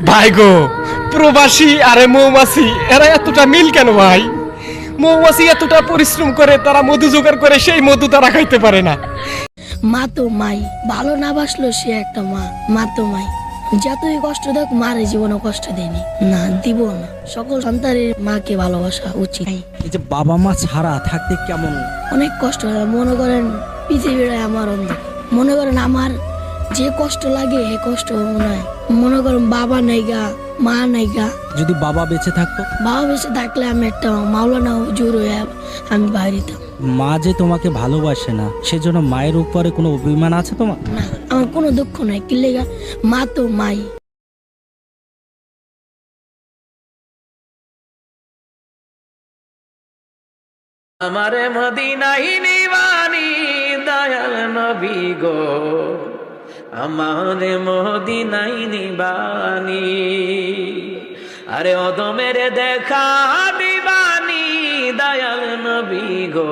ভাই গো, প্রবাসী আরে মৌমাছি এরা এতটা মিল কেন ভাই? মৌমাছি এতটা পরিশ্রম করে, তারা মধু জোগাড় করে, সেই মধু তারা খাইতে পারে না। মা তো মাই, ভালো না বাসলো সে একটা মা। মা তো মাই, যতই কষ্ট দেখ মারে জীবনে কষ্ট দেয়নি, না দিব না। সকল সন্তানের মাকে ভালোবাসা উচিত। এই যে বাবা মা ছাড়া থাকতে কেমন? অনেক কষ্ট হয়। মনে করেন পৃথিবীটা আমার অন্ধকার। মনে করেন আমার যে কষ্ট লাগে এ কষ্ট মনে হয়। মনে করেন বাবা নাইগা, মা নাইগা। যদি বাবা বেঁচে থাকতো? বাবা বেঁচে থাকলে আমি একটা মাওলানা হুজুর হয়ে আমি বাইরেতাম। মা যে তোমাকে ভালোবাসে না, সেজন্য মায়ের উপরে কোনো অভিমান আছে তোমার? না, আমার কোনো দুঃখ নাই। কি লেগা? মা তো মাই। আমারে মদিনাই নিবানি দয়াল নবী গো, আমারে মদিনাই নিবানি। আরে অদমের দেখা দিবানি দয়াল নবী গো,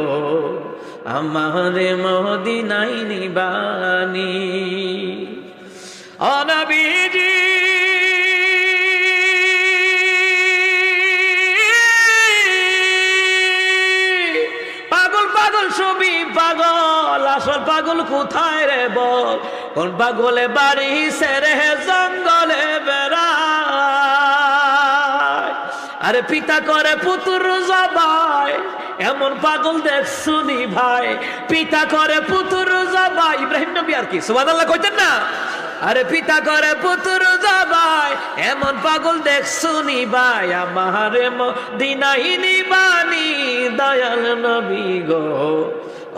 আমারে মদিনাই নিবানি। ও নবীজি ছবি পাগল, আসল পাগল কোথায় রে বল? কোন পাগলে বাড়ি সেরে জঙ্গলে বেড়ায়? আরে পিতা করে পুত্র জবাই, এমন পাগল দেখছুনি ভাই। পিতা করে পুত্র জবাই, ইব্রাহিম নবী আর কি সুবহানাল্লাহ কইতেন না? আরে পিতা করে পুত্র জবাই, এমন পাগল দেখছুনি ভাই। আমারে মদিনাই নিবানি দয়াল নবী গো,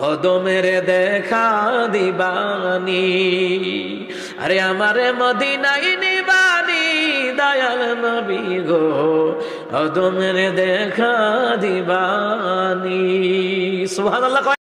অদমের দেখা দিবানি। আরে আমারে মদিনাই নিবানি দয়াল নবী গো, অদমের দেখা দিবানি। সুবহানাল্লাহ।